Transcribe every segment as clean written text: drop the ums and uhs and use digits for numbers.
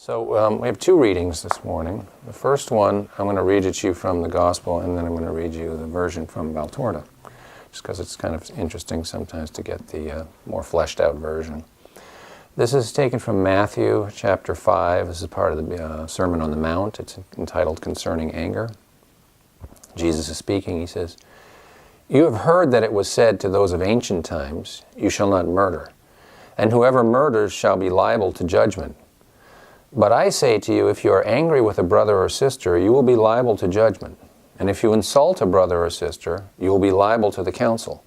So we have two readings this morning. The first one, I'm going to read it to you from the Gospel, and then I'm going to read you the version from Valtorta, just because it's kind of interesting sometimes to get the more fleshed out version. This is taken from Matthew chapter 5. This is part of the Sermon on the Mount. It's entitled Concerning Anger. Jesus is speaking. He says, "You have heard that it was said to those of ancient times, 'You shall not murder,' and whoever murders shall be liable to judgment. But I say to you, if you are angry with a brother or sister, you will be liable to judgment. And if you insult a brother or sister, you will be liable to the council.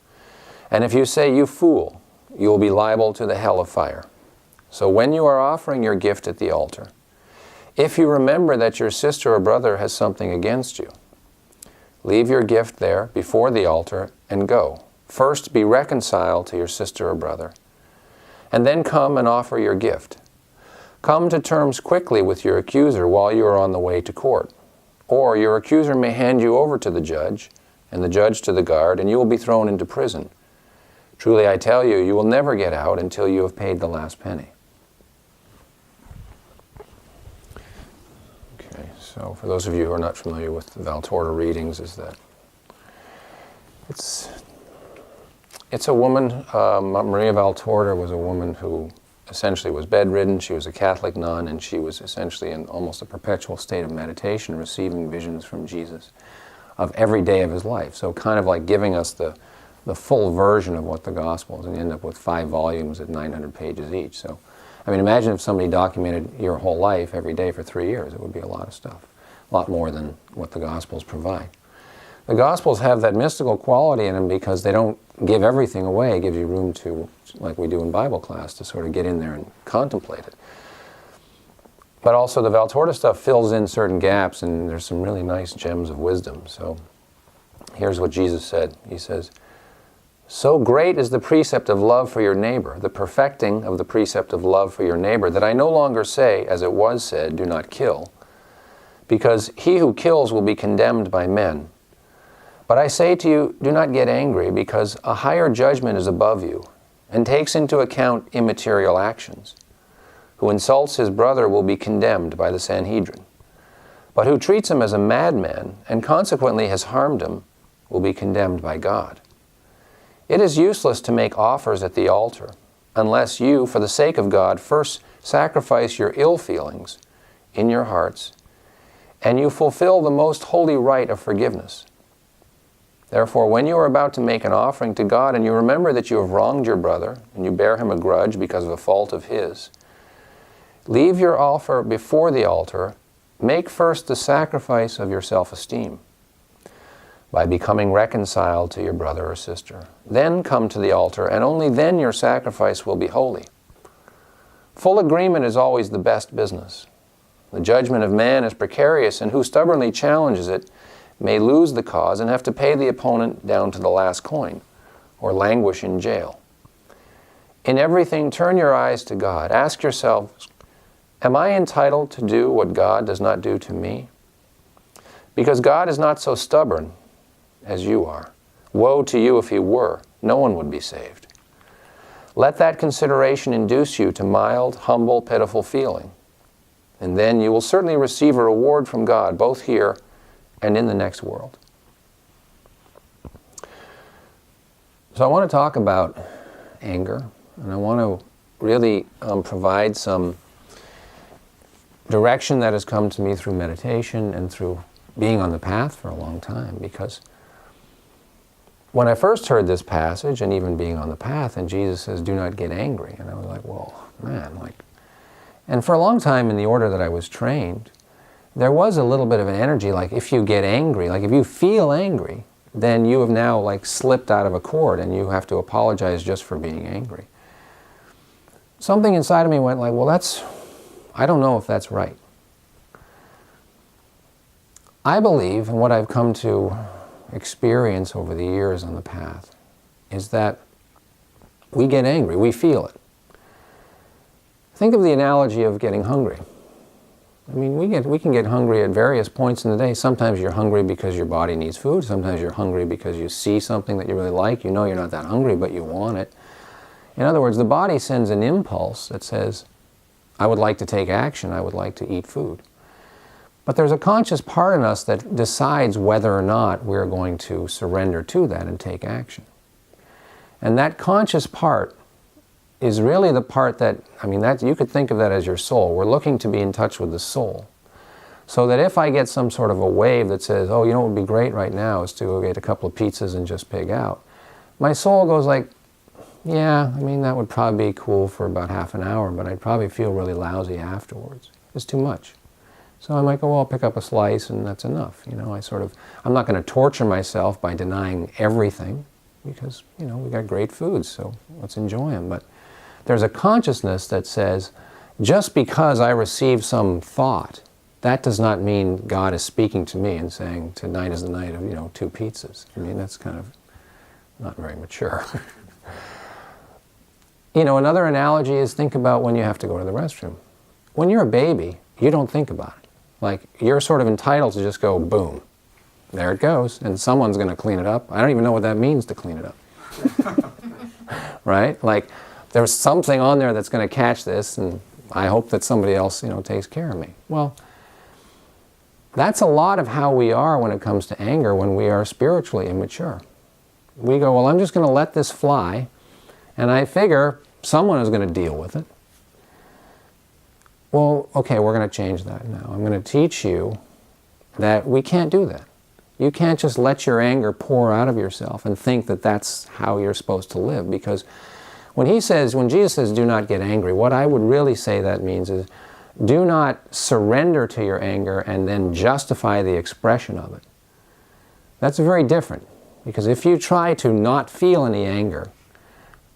And if you say, 'You fool,' you will be liable to the hell of fire. So when you are offering your gift at the altar, if you remember that your sister or brother has something against you, leave your gift there before the altar and go. First be reconciled to your sister or brother, and then come and offer your gift. Come to terms quickly with your accuser while you are on the way to court. Or your accuser may hand you over to the judge, and the judge to the guard, and you will be thrown into prison. Truly I tell you, you will never get out until you have paid the last penny." Okay, so for those of you who are not familiar with the Valtorta readings, is that it's a woman, Maria Valtorta was a woman who essentially was bedridden. She was a Catholic nun, and she was essentially in almost a perpetual state of meditation, receiving visions from Jesus of every day of his life. So kind of like giving us the full version of what the Gospel is, and you end up with 5 volumes at 900 pages each. So, I mean, imagine if somebody documented your whole life every day for 3 years. It would be a lot of stuff, a lot more than what the Gospels provide. The Gospels have that mystical quality in them because they don't give everything away. It gives you room to, like we do in Bible class, to sort of get in there and contemplate it. But also the Valtorta stuff fills in certain gaps, and there's some really nice gems of wisdom. So here's what Jesus said. He says, "So great is the precept of love for your neighbor, the perfecting of the precept of love for your neighbor, that I no longer say, as it was said, 'Do not kill,' because he who kills will be condemned by men. But I say to you, do not get angry, because a higher judgment is above you, and takes into account immaterial actions. Who insults his brother will be condemned by the Sanhedrin. But who treats him as a madman, and consequently has harmed him, will be condemned by God. It is useless to make offers at the altar, unless you, for the sake of God, first sacrifice your ill feelings in your hearts, and you fulfill the most holy rite of forgiveness. Therefore, when you are about to make an offering to God, and you remember that you have wronged your brother, and you bear him a grudge because of a fault of his, leave your offer before the altar. Make first the sacrifice of your self-esteem by becoming reconciled to your brother or sister. Then come to the altar, and only then your sacrifice will be holy. Full agreement is always the best business. The judgment of man is precarious, and who stubbornly challenges it may lose the cause and have to pay the opponent down to the last coin, or languish in jail. In everything, turn your eyes to God. Ask yourselves, am I entitled to do what God does not do to me? Because God is not so stubborn as you are. Woe to you if he were. No one would be saved. Let that consideration induce you to mild, humble, pitiful feeling. And then you will certainly receive a reward from God, both here and in the next world." So I want to talk about anger, and I want to really provide some direction that has come to me through meditation and through being on the path for a long time. Because when I first heard this passage, and even being on the path, and Jesus says, "Do not get angry," and I was like, well, man, and for a long time in the order that I was trained, there was a little bit of an energy, like if you get angry, like if you feel angry, then you have now slipped out of a chord and you have to apologize just for being angry. Something inside of me went well, I don't know if that's right. I believe, and what I've come to experience over the years on the path, is that we get angry, we feel it. Think of the analogy of getting hungry. I mean, we can get hungry at various points in the day. Sometimes you're hungry because your body needs food. Sometimes you're hungry because you see something that you really like. You know you're not that hungry, but you want it. In other words, the body sends an impulse that says, I would like to take action. I would like to eat food. But there's a conscious part in us that decides whether or not we're going to surrender to that and take action. And that conscious part is really the part that, you could think of that as your soul. We're looking to be in touch with the soul. So that if I get some sort of a wave that says, oh, what would be great right now is to go get a couple of pizzas and just pig out, my soul goes like, yeah, that would probably be cool for about half an hour, but I'd probably feel really lousy afterwards. It's too much. So I might go, well, I'll pick up a slice and that's enough. I'm not going to torture myself by denying everything because, we got great foods, so let's enjoy them. But there's a consciousness that says, just because I receive some thought, that does not mean God is speaking to me and saying, tonight is the night of, 2 pizzas. That's kind of not very mature. Another analogy is think about when you have to go to the restroom. When you're a baby, you don't think about it. Like, you're sort of entitled to just go, boom, there it goes, and someone's going to clean it up. I don't even know what that means to clean it up. Right? Like, there's something on there that's going to catch this, and I hope that somebody else, takes care of me. Well, that's a lot of how we are when it comes to anger when we are spiritually immature. We go, well, I'm just going to let this fly, and I figure someone is going to deal with it. Well, okay, we're going to change that now. I'm going to teach you that we can't do that. You can't just let your anger pour out of yourself and think that that's how you're supposed to live. Because when Jesus says, do not get angry, what I would really say that means is, do not surrender to your anger and then justify the expression of it. That's very different. Because if you try to not feel any anger,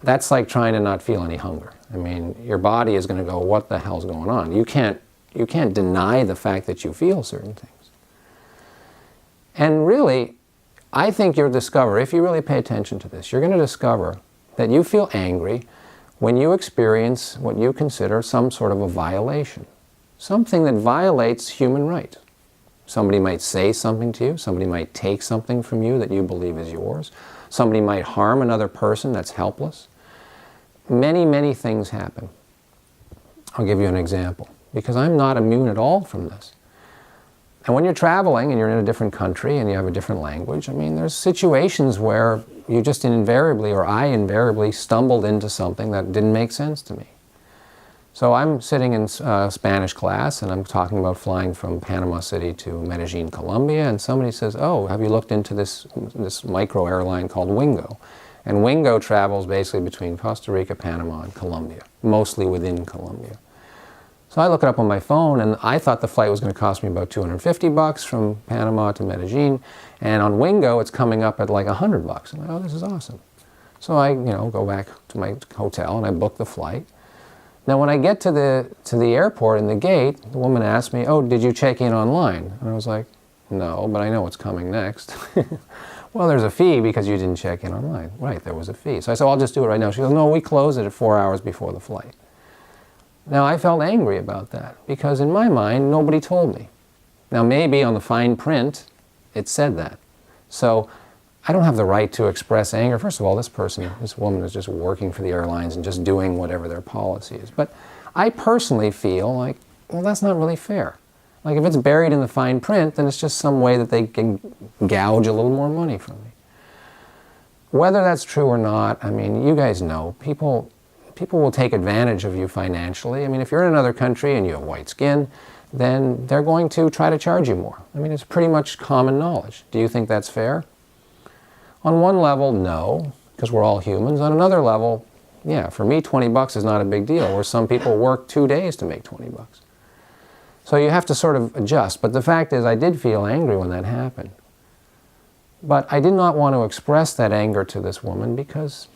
that's like trying to not feel any hunger. Your body is going to go, what the hell's going on? You can't deny the fact that you feel certain things. And really, I think you'll discover, if you really pay attention to this, you're going to discover that you feel angry when you experience what you consider some sort of a violation. Something that violates human rights. Somebody might say something to you. Somebody might take something from you that you believe is yours. Somebody might harm another person that's helpless. Many, many things happen. I'll give you an example, because I'm not immune at all from this. And when you're traveling and you're in a different country and you have a different language, there's situations where you just invariably, or I invariably, stumbled into something that didn't make sense to me. So I'm sitting in Spanish class and I'm talking about flying from Panama City to Medellin, Colombia, and somebody says, oh, have you looked into this micro airline called Wingo? And Wingo travels basically between Costa Rica, Panama, and Colombia, mostly within Colombia. So I look it up on my phone, and I thought the flight was going to cost me about $250 from Panama to Medellin, and on Wingo it's coming up at like $100. I'm like, oh, this is awesome. So I, go back to my hotel and I book the flight. Now when I get to the airport in the gate, the woman asked me, oh, did you check in online? And I was like, no, but I know what's coming next. Well, there's a fee because you didn't check in online. Right, there was a fee. So I said, I'll just do it right now. She goes, no, we close it at 4 hours before the flight. Now, I felt angry about that because in my mind, nobody told me. Now, maybe on the fine print, it said that. So I don't have the right to express anger. First of all, this woman is just working for the airlines and just doing whatever their policy is. But I personally feel like, well, that's not really fair. Like if it's buried in the fine print, then it's just some way that they can gouge a little more money from me. Whether that's true or not, you guys know, people will take advantage of you financially. If you're in another country and you have white skin, then they're going to try to charge you more. It's pretty much common knowledge. Do you think that's fair? On one level, no, because we're all humans. On another level, yeah, for me, $20 is not a big deal, where some people work 2 days to make $20. So you have to sort of adjust. But the fact is, I did feel angry when that happened. But I did not want to express that anger to this woman because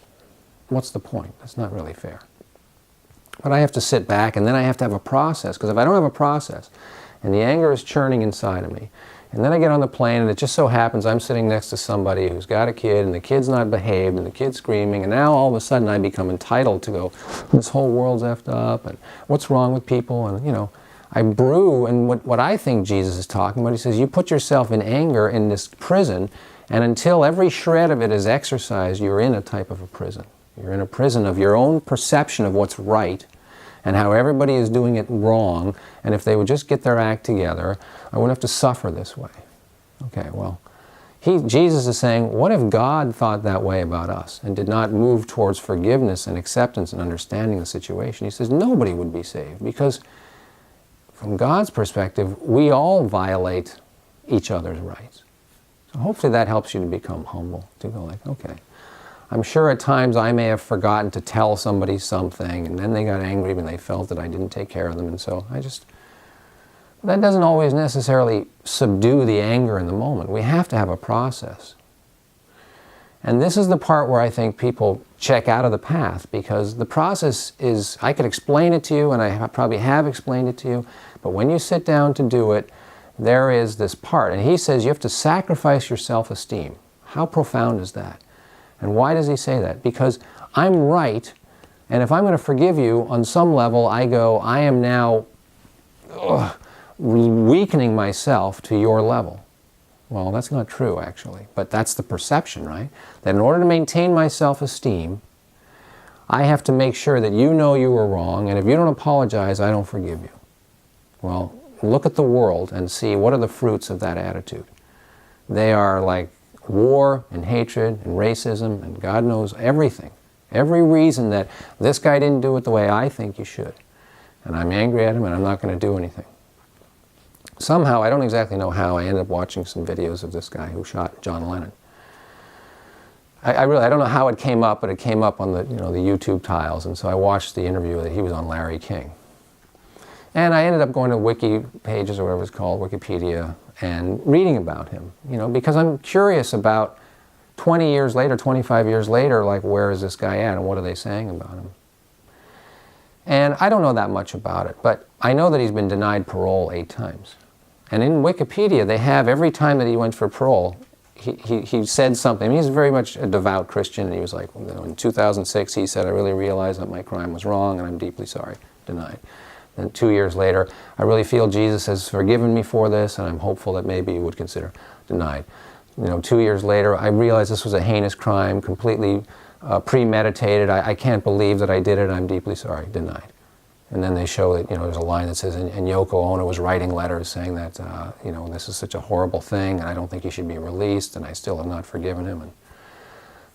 what's the point? That's not really fair. But I have to sit back and then I have to have a process, because if I don't have a process and the anger is churning inside of me, and then I get on the plane and it just so happens I'm sitting next to somebody who's got a kid and the kid's not behaved and the kid's screaming, and now all of a sudden I become entitled to go, this whole world's effed up and what's wrong with people, and I brew. And what I think Jesus is talking about, he says, you put yourself in anger in this prison, and until every shred of it is exercised, you're in a type of a prison. You're in a prison of your own perception of what's right, and how everybody is doing it wrong, and if they would just get their act together, I wouldn't have to suffer this way. Okay, well, Jesus is saying, what if God thought that way about us and did not move towards forgiveness and acceptance and understanding the situation? He says nobody would be saved, because from God's perspective, we all violate each other's rights. So hopefully that helps you to become humble, to go like, okay, I'm sure at times I may have forgotten to tell somebody something, and then they got angry when they felt that I didn't take care of them, and so that doesn't always necessarily subdue the anger in the moment. We have to have a process. And this is the part where I think people check out of the path, because the process is, I could explain it to you, and I probably have explained it to you, but when you sit down to do it, there is this part. And he says you have to sacrifice your self-esteem. How profound is that? And why does he say that? Because I'm right, and if I'm going to forgive you, on some level I go, I am now weakening myself to your level. Well, that's not true, actually, but that's the perception, right? That in order to maintain my self-esteem, I have to make sure that you know you were wrong, and if you don't apologize, I don't forgive you. Well, look at the world and see what are the fruits of that attitude. They are like war and hatred and racism and God knows everything. Every reason that this guy didn't do it the way I think you should. And I'm angry at him and I'm not going to do anything. Somehow, I don't exactly know how, I ended up watching some videos of this guy who shot John Lennon. I don't know how it came up, but it came up on the YouTube tiles, and so I watched the interview that he was on Larry King. And I ended up going to wiki pages, or whatever it's called, Wikipedia, and reading about him, because I'm curious about 20 years later, 25 years later, like, where is this guy at and what are they saying about him? And I don't know that much about it, but I know that he's been denied parole 8 times. And in Wikipedia, they have every time that he went for parole, he said something. I mean, he's very much a devout Christian, and he was like, in 2006, he said, I really realized that my crime was wrong, and I'm deeply sorry, denied. And 2 years later, I really feel Jesus has forgiven me for this, and I'm hopeful that maybe you would consider, denied. 2 years later, I realized this was a heinous crime, completely premeditated. I can't believe that I did it, I'm deeply sorry, denied. And then they show that, there's a line that says, and Yoko Ono was writing letters saying that, this is such a horrible thing, and I don't think he should be released, and I still have not forgiven him. And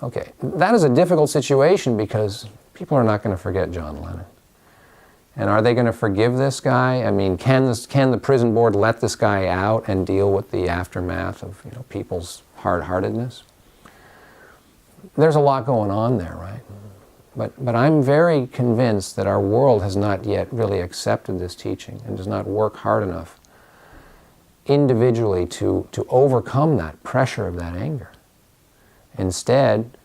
okay, that is a difficult situation because people are not going to forget John Lennon. And are they going to forgive this guy? I mean, can the prison board let this guy out and deal with the aftermath of people's hard-heartedness? There's a lot going on there, right? But I'm very convinced that our world has not yet really accepted this teaching and does not work hard enough individually to overcome that pressure of that anger. Instead,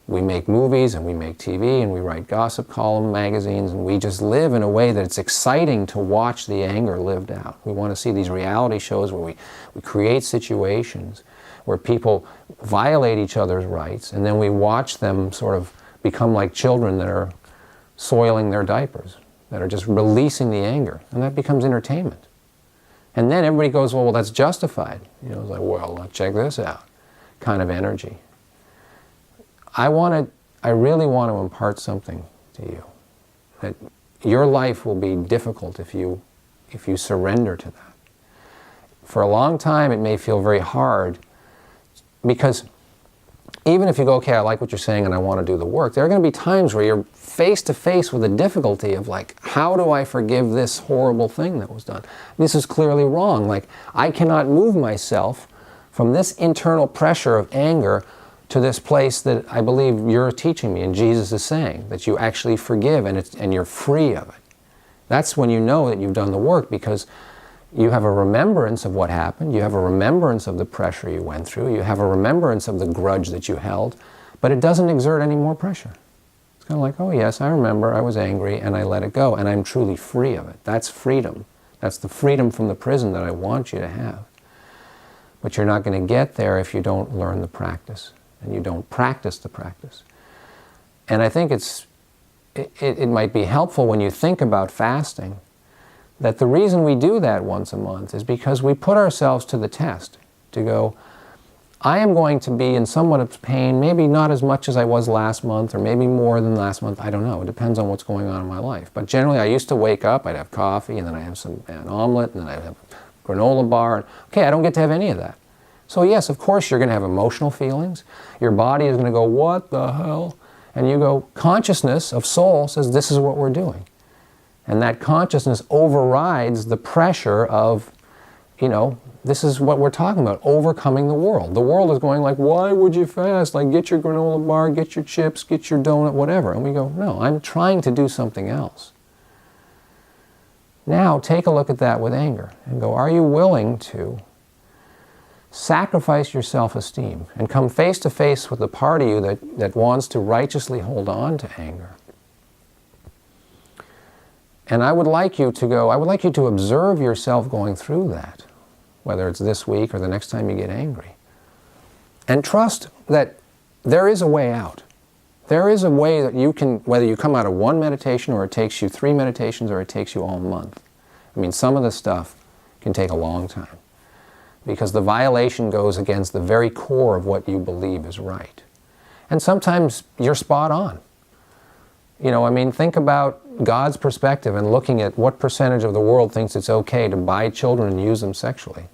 we make movies and we make TV and we write gossip column magazines and we just live in a way that it's exciting to watch the anger lived out. We want to see these reality shows where we create situations where people violate each other's rights, and then we watch them sort of become like children that are soiling their diapers, that are just releasing the anger, and that becomes entertainment. And then everybody goes, well, that's justified. It's like, well, check this out, kind of energy. I really want to impart something to you, that your life will be difficult if you surrender to that. For a long time, it may feel very hard, because even if you go, okay, I like what you're saying and I want to do the work, there are going to be times where you're face to face with the difficulty of like, how do I forgive this horrible thing that was done? This is clearly wrong. Like, I cannot move myself from this internal pressure of anger to this place that I believe you're teaching me and Jesus is saying, that you actually forgive and you're free of it. That's when you know that you've done the work, because you have a remembrance of what happened, you have a remembrance of the pressure you went through, you have a remembrance of the grudge that you held, but it doesn't exert any more pressure. It's kind of like, oh yes, I remember, I was angry and I let it go, and I'm truly free of it. That's freedom. That's the freedom from the prison that I want you to have. But you're not going to get there if you don't learn the practice, and you don't practice the practice. And I think it might be helpful when you think about fasting, that the reason we do that once a month is because we put ourselves to the test, to go, I am going to be in somewhat of pain, maybe not as much as I was last month, or maybe more than last month. I don't know. It depends on what's going on in my life. But generally, I used to wake up, I'd have coffee, and then I'd have an omelet, and then I'd have a granola bar. Okay, I don't get to have any of that. So yes, of course, you're going to have emotional feelings. Your body is going to go, what the hell? And you go, consciousness of soul says this is what we're doing. And that consciousness overrides the pressure of, this is what we're talking about, overcoming the world. The world is going like, why would you fast? Like, get your granola bar, get your chips, get your donut, whatever. And we go, no, I'm trying to do something else. Now, take a look at that with anger and go, are you willing to sacrifice your self-esteem and come face to face with the part of you that wants to righteously hold on to anger? And I would like you to observe yourself going through that, whether it's this week or the next time you get angry. And trust that there is a way out. There is a way that you can, whether you come out of one meditation or it takes you 3 meditations or it takes you all month. I mean, some of the stuff can take a long time because the violation goes against the very core of what you believe is right. And sometimes you're spot on. Think about God's perspective and looking at what percentage of the world thinks it's okay to buy children and use them sexually.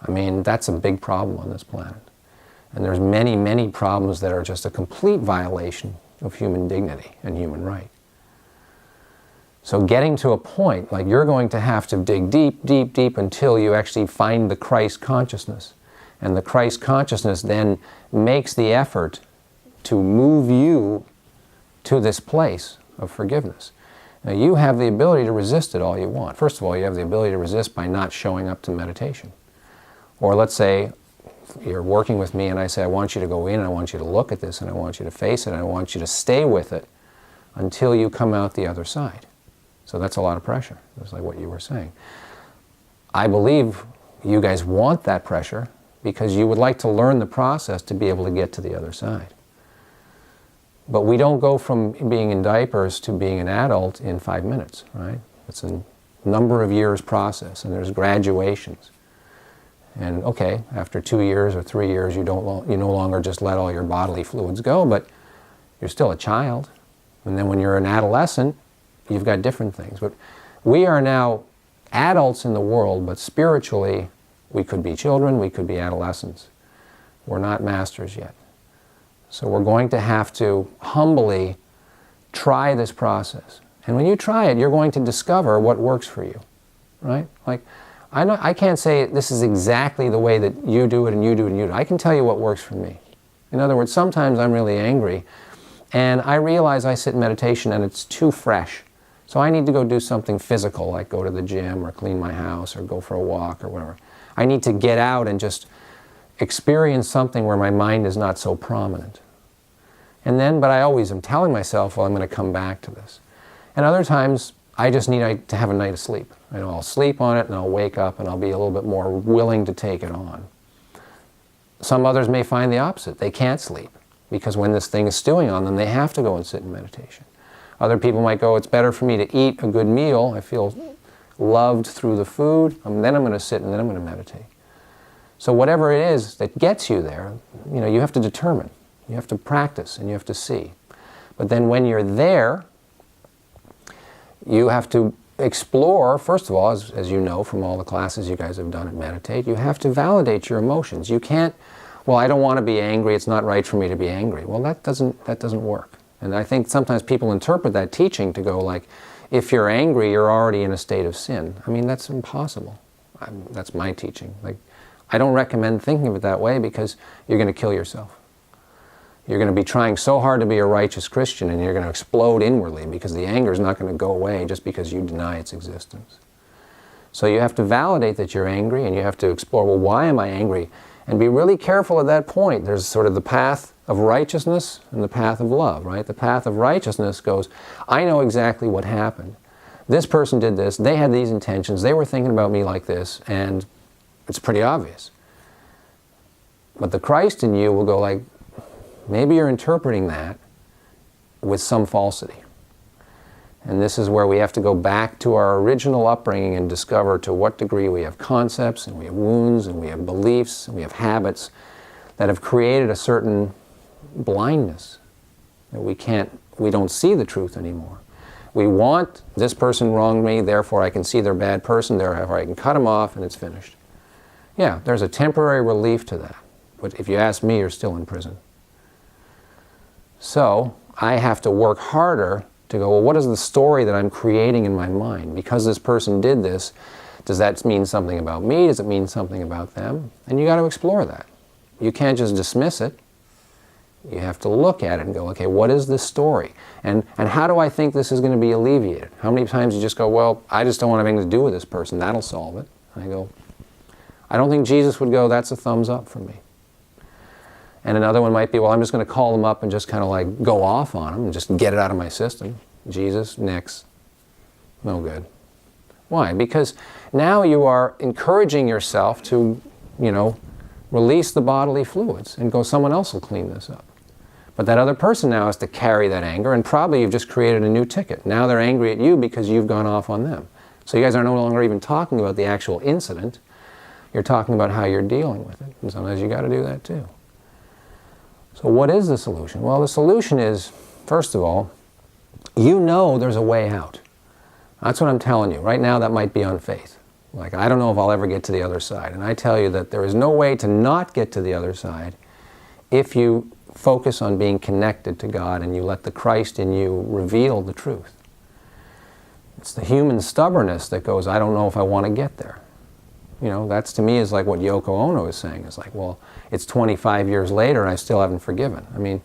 That's a big problem on this planet. And there's many, many problems that are just a complete violation of human dignity and human right. So getting to a point, like you're going to have to dig deep, deep, deep until you actually find the Christ consciousness. And the Christ consciousness then makes the effort to move you to this place of forgiveness. Now, you have the ability to resist it all you want. First of all, you have the ability to resist by not showing up to meditation. Or let's say you're working with me and I say, I want you to go in and I want you to look at this and I want you to face it and I want you to stay with it until you come out the other side. So that's a lot of pressure, just like what you were saying. I believe you guys want that pressure because you would like to learn the process to be able to get to the other side. But we don't go from being in diapers to being an adult in 5 minutes, right? It's a number of years process, and there's graduations. And okay, after 2 years or 3 years, you no longer just let all your bodily fluids go, but you're still a child. And then when you're an adolescent, you've got different things. But we are now adults in the world, but spiritually, we could be children, we could be adolescents. We're not masters yet. So we're going to have to humbly try this process. And when you try it, you're going to discover what works for you, right? Like, I can't say this is exactly the way that you do it and you do it and you do it. I can tell you what works for me. In other words, sometimes I'm really angry and I realize I sit in meditation and it's too fresh. So I need to go do something physical, like go to the gym or clean my house or go for a walk or whatever. I need to get out and just experience something where my mind is not so prominent. But I always am telling myself, well, I'm going to come back to this. And other times, I just need to have a night of sleep. I'll sleep on it and I'll wake up and I'll be a little bit more willing to take it on. Some others may find the opposite. They can't sleep because when this thing is stewing on them, they have to go and sit in meditation. Other people might go, it's better for me to eat a good meal. I feel loved through the food. And then I'm going to sit and then I'm going to meditate. So whatever it is that gets you there, you have to determine. You have to practice and you have to see. But then when you're there, you have to explore, first of all, as you know from all the classes you guys have done at Meditate, you have to validate your emotions. You can't, well, I don't want to be angry, it's not right for me to be angry. Well, that doesn't work. And I think sometimes people interpret that teaching to go like, if you're angry, you're already in a state of sin. That's impossible. That's my teaching. I don't recommend thinking of it that way because you're going to kill yourself. You're going to be trying so hard to be a righteous Christian and you're going to explode inwardly because the anger is not going to go away just because you deny its existence. So you have to validate that you're angry and you have to explore, well, why am I angry? And be really careful at that point. There's sort of the path of righteousness and the path of love, right? The path of righteousness goes, I know exactly what happened. This person did this, they had these intentions, they were thinking about me like this, and it's pretty obvious. But the Christ in you will go like, maybe you're interpreting that with some falsity. And this is where we have to go back to our original upbringing and discover to what degree we have concepts and we have wounds and we have beliefs and we have habits that have created a certain blindness, that we don't see the truth anymore. We want, this person wronged me, therefore I can see they're a bad person, therefore I can cut them off and it's finished. Yeah, there's a temporary relief to that. But if you ask me, you're still in prison. So I have to work harder to go, well, what is the story that I'm creating in my mind? Because this person did this, does that mean something about me? Does it mean something about them? And you got to explore that. You can't just dismiss it. You have to look at it and go, okay, what is this story? And how do I think this is going to be alleviated? How many times you just go, well, I just don't want anything to do with this person. That'll solve it. And I go, I don't think Jesus would go, that's a thumbs up for me. And another one might be, well, I'm just going to call them up and just kind of like go off on them and just get it out of my system. Jesus, nix. No good. Why? Because now you are encouraging yourself to, release the bodily fluids and go, someone else will clean this up. But that other person now has to carry that anger, and probably you've just created a new ticket. Now they're angry at you because you've gone off on them. So you guys are no longer even talking about the actual incident. You're talking about how you're dealing with it. And sometimes you got to do that too. So what is the solution? Well, the solution is, first of all, there's a way out. That's what I'm telling you. Right now that might be on faith. Like, I don't know if I'll ever get to the other side. And I tell you that there is no way to not get to the other side if you focus on being connected to God and you let the Christ in you reveal the truth. It's the human stubbornness that goes, I don't know if I want to get there. That's to me is like what Yoko Ono is saying. It's like, well, it's 25 years later and I still haven't forgiven. I mean,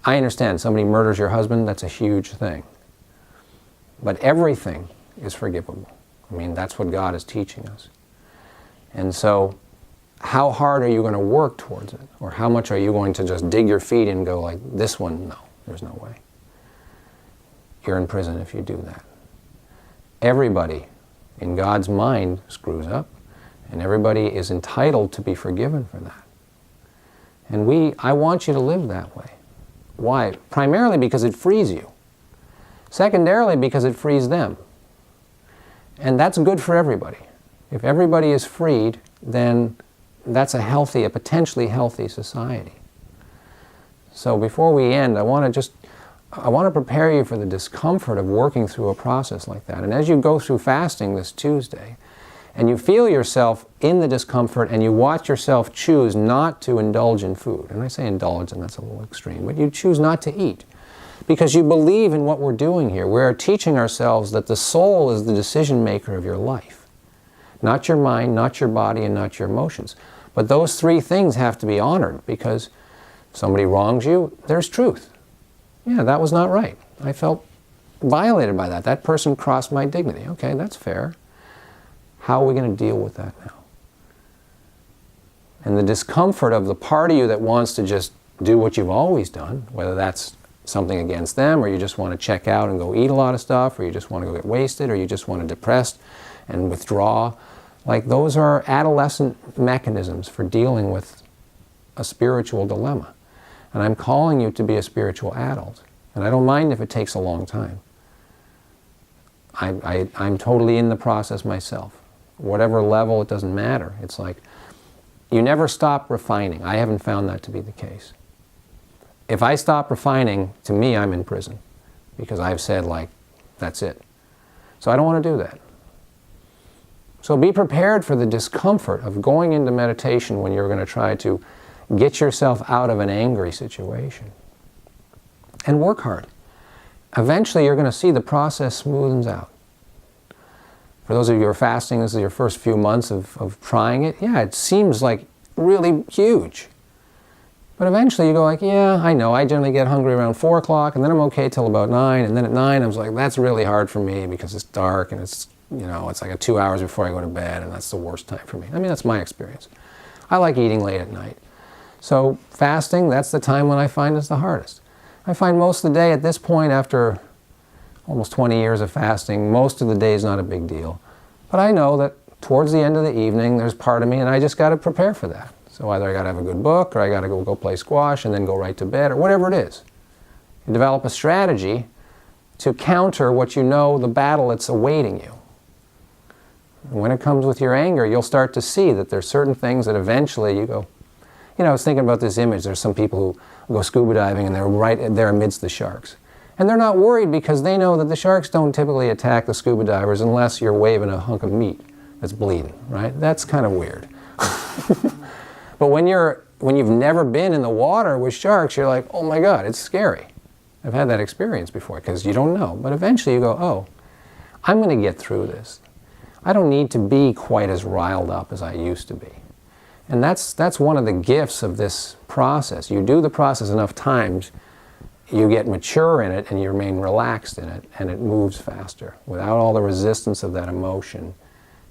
I understand somebody murders your husband, that's a huge thing. But everything is forgivable. I mean, that's what God is teaching us. And so, how hard are you going to work towards it? Or how much are you going to just dig your feet in and go like, this one, no, there's no way. You're in prison if you do that. Everybody in God's mind screws up, and everybody is entitled to be forgiven for that. And I want you to live that way. Why? Primarily because it frees you. Secondarily, because it frees them. And that's good for everybody. If everybody is freed, then that's a potentially healthy society. So before we end, I want to prepare you for the discomfort of working through a process like that. And as you go through fasting this Tuesday, and you feel yourself in the discomfort and you watch yourself choose not to indulge in food, and I say indulge and that's a little extreme, but you choose not to eat. Because you believe in what we're doing here. We're teaching ourselves that the soul is the decision maker of your life. Not your mind, not your body, and not your emotions. But those three things have to be honored because if somebody wrongs you, there's truth. Yeah, that was not right. I felt violated by that. That person crossed my dignity. Okay, that's fair. How are we going to deal with that now? And the discomfort of the part of you that wants to just do what you've always done, whether that's something against them, or you just want to check out and go eat a lot of stuff, or you just want to go get wasted, or you just want to depress and withdraw. Like, those are adolescent mechanisms for dealing with a spiritual dilemma. And I'm calling you to be a spiritual adult. And I don't mind if it takes a long time. I'm totally in the process myself. Whatever level, it doesn't matter. It's like, you never stop refining. I haven't found that to be the case. If I stop refining, to me, I'm in prison. Because I've said, like, that's it. So I don't want to do that. So be prepared for the discomfort of going into meditation when you're going to try to get yourself out of an angry situation. And work hard. Eventually, you're going to see the process smoothens out. For those of you who are fasting, this is your first few months of trying it. Yeah, it seems like really huge. But eventually you go like, yeah, I know, I generally get hungry around 4 o'clock, and then I'm okay till about 9, and then at 9 I was like, that's really hard for me because it's dark, and it's like 2 hours before I go to bed, and that's the worst time for me. I mean, that's my experience. I like eating late at night. So fasting, that's the time when I find it's the hardest. I find most of the day at this point, after almost 20 years of fasting, most of the day is not a big deal. But I know that towards the end of the evening, there's part of me, and I just got to prepare for that. So either I got to have a good book, or I got to go play squash and then go right to bed, or whatever it is. You develop a strategy to counter what you know, the battle that's awaiting you. And when it comes with your anger, you'll start to see that there's certain things that eventually you go, You know, I was thinking about this image. There's some people who go scuba diving and they're right there amidst the sharks. And they're not worried because they know that the sharks don't typically attack the scuba divers unless you're waving a hunk of meat that's bleeding, right? That's kind of weird. But when you've never been in the water with sharks, you're like, oh my God, it's scary. I've had that experience before because you don't know. But eventually you go, oh, I'm going to get through this. I don't need to be quite as riled up as I used to be. And that's one of the gifts of this process. You do the process enough times, you get mature in it and you remain relaxed in it, and it moves faster. Without all the resistance of that emotion,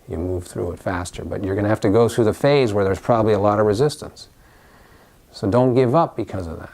you move through it faster. But you're going to have to go through the phase where there's probably a lot of resistance. So don't give up because of that.